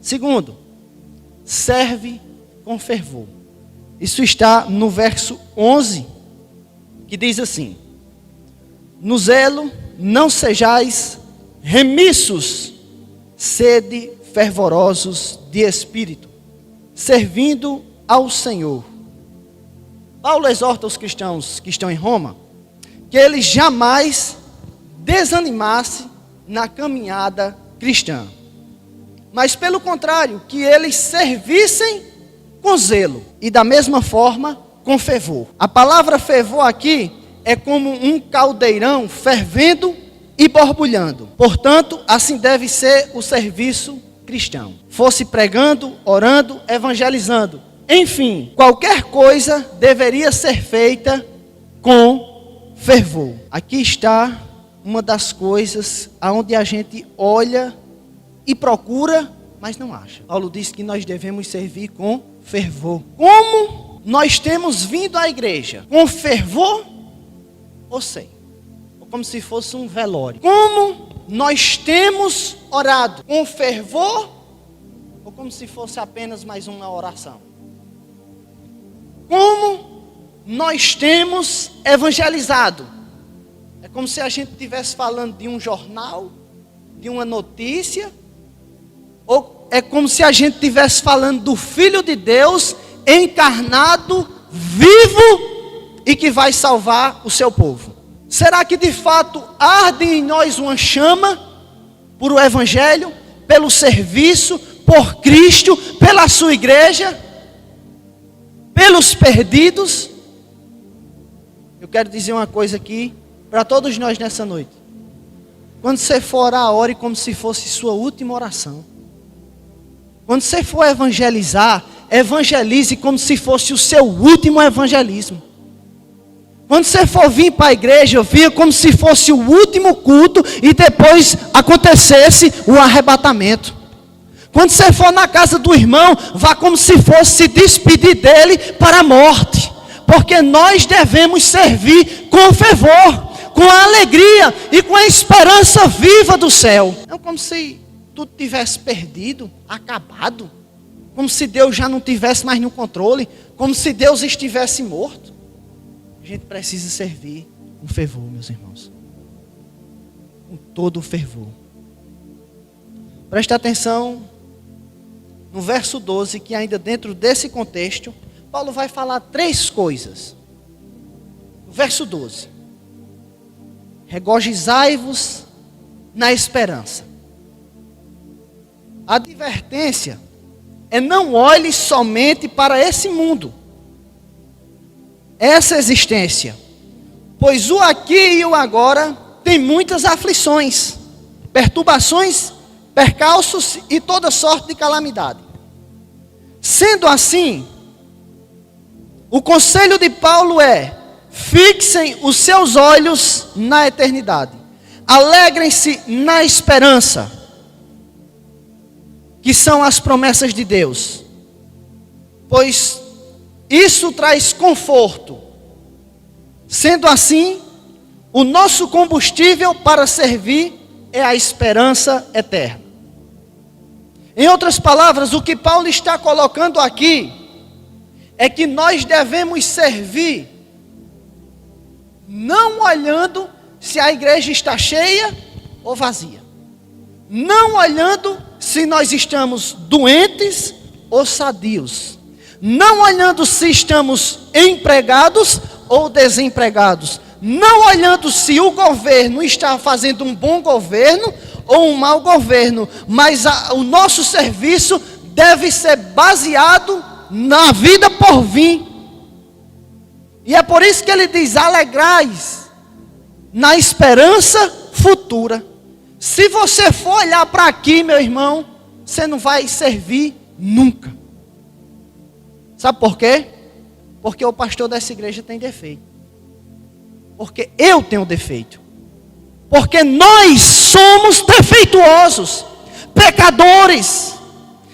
Segundo, serve com fervor. Isso está no verso 11, que diz assim: no zelo não sejais remissos, sede fervorosos de espírito, servindo ao Senhor. Paulo exorta os cristãos que estão em Roma que eles jamais desanimassem na caminhada cristã, mas pelo contrário, que eles servissem com zelo e da mesma forma com fervor. A palavra fervor aqui é como um caldeirão fervendo e borbulhando. Portanto, assim deve ser o serviço cristão. Fosse pregando, orando, evangelizando. Enfim, qualquer coisa deveria ser feita com fervor. Aqui está uma das coisas aonde a gente olha e procura, mas não acha. Paulo diz que nós devemos servir com fervor. Como nós temos vindo à igreja? Com fervor ou sem? Ou como se fosse um velório. Como nós temos orado? Com fervor ou como se fosse apenas mais uma oração? Como nós temos evangelizado? É como se a gente estivesse falando de um jornal, de uma notícia, ou é como se a gente estivesse falando do Filho de Deus encarnado, vivo e que vai salvar o seu povo. Será que de fato arde em nós uma chama por o Evangelho, pelo serviço, por Cristo, pela sua igreja, pelos perdidos? Eu quero dizer uma coisa aqui para todos nós nessa noite. Quando você for orar, ore como se fosse sua última oração. Quando você for evangelizar, evangelize como se fosse o seu último evangelismo. Quando você for vir para a igreja, venha como se fosse o último culto e depois acontecesse o arrebatamento. Quando você for na casa do irmão, vá como se fosse se despedir dele para a morte. Porque nós devemos servir com fervor, com a alegria e com a esperança viva do céu. Não como se tudo tivesse perdido, acabado. Como se Deus já não tivesse mais no controle. Como se Deus estivesse morto. A gente precisa servir com fervor, meus irmãos. Com todo o fervor. Presta atenção no verso 12, que ainda dentro desse contexto, Paulo vai falar 3 coisas. Verso 12. Regozijai-vos na esperança. A advertência é: não olhe somente para esse mundo, essa existência, pois o aqui e o agora tem muitas aflições, perturbações, percalços e toda sorte de calamidade. Sendo assim, o conselho de Paulo é: fixem os seus olhos na eternidade, alegrem-se na esperança, que são as promessas de Deus, pois isso traz conforto. Sendo assim, o nosso combustível para servir é a esperança eterna. Em outras palavras, o que Paulo está colocando aqui é que nós devemos servir não olhando se a igreja está cheia ou vazia, não olhando se nós estamos doentes ou sadios, não olhando se estamos empregados ou desempregados, não olhando se o governo está fazendo um bom governo ou um mau governo, mas o nosso serviço deve ser baseado na vida por vir. E é por isso que ele diz: alegrais na esperança futura. Se você for olhar para aqui, meu irmão, você não vai servir nunca. Sabe por quê? Porque o pastor dessa igreja tem defeito. Porque eu tenho defeito. Porque nós somos defeituosos, pecadores,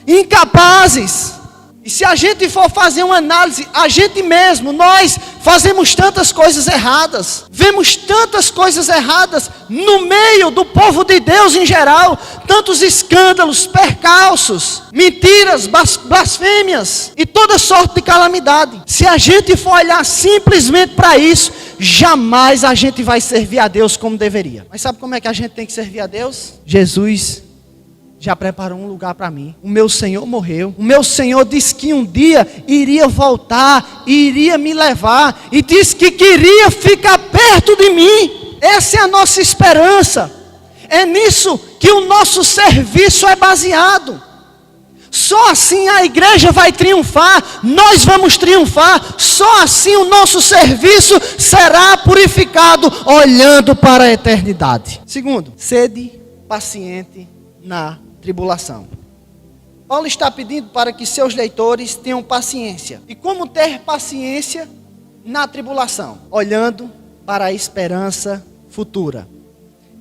incapazes. E se a gente for fazer uma análise, a gente mesmo, nós fazemos tantas coisas erradas, vemos tantas coisas erradas no meio do povo de Deus em geral, tantos escândalos, percalços, mentiras, blasfêmias e toda sorte de calamidade. Se a gente for olhar simplesmente para isso, jamais a gente vai servir a Deus como deveria. Mas sabe como é que a gente tem que servir a Deus? Jesus já preparou um lugar para mim. O meu Senhor morreu. O meu Senhor disse que um dia iria voltar, iria me levar, e disse que queria ficar perto de mim. Essa é a nossa esperança. É nisso que o nosso serviço é baseado. Só assim a igreja vai triunfar, nós vamos triunfar. Só assim o nosso serviço será purificado, olhando para a eternidade. Segundo, sede paciente na tribulação. Paulo está pedindo para que seus leitores tenham paciência. E como ter paciência na tribulação? Olhando para a esperança futura.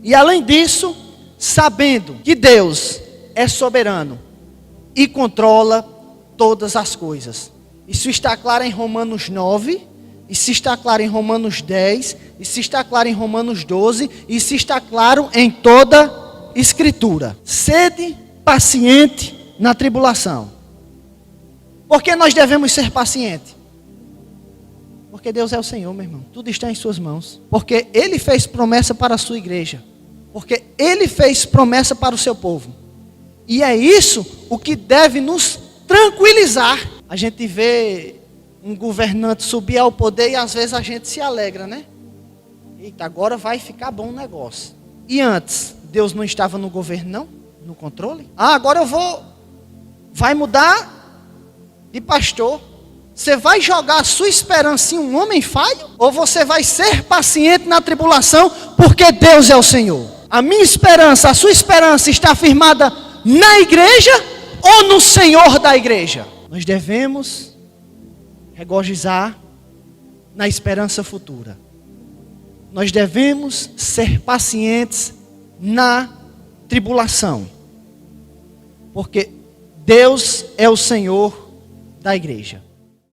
E além disso, sabendo que Deus é soberano e controla todas as coisas. Isso está claro em Romanos 9, isso está claro em Romanos 10, isso está claro em Romanos 12, isso está claro em toda Escritura. Sede paciente na tribulação. Por que nós devemos ser pacientes? Porque Deus é o Senhor, meu irmão. Tudo está em suas mãos. Porque Ele fez promessa para a sua igreja. Porque Ele fez promessa para o seu povo. E é isso o que deve nos tranquilizar. A gente vê um governante subir ao poder e às vezes a gente se alegra, né? Eita, agora vai ficar bom o negócio. E antes, Deus não estava no governo, não? No controle? Agora vai mudar de pastor. Você vai jogar a sua esperança em um homem falho? Ou você vai ser paciente na tribulação porque Deus é o Senhor? A minha esperança, a sua esperança está firmada na igreja ou no Senhor da igreja? Nós devemos regozijar na esperança futura. Nós devemos ser pacientes na tribulação. Porque Deus é o Senhor da igreja.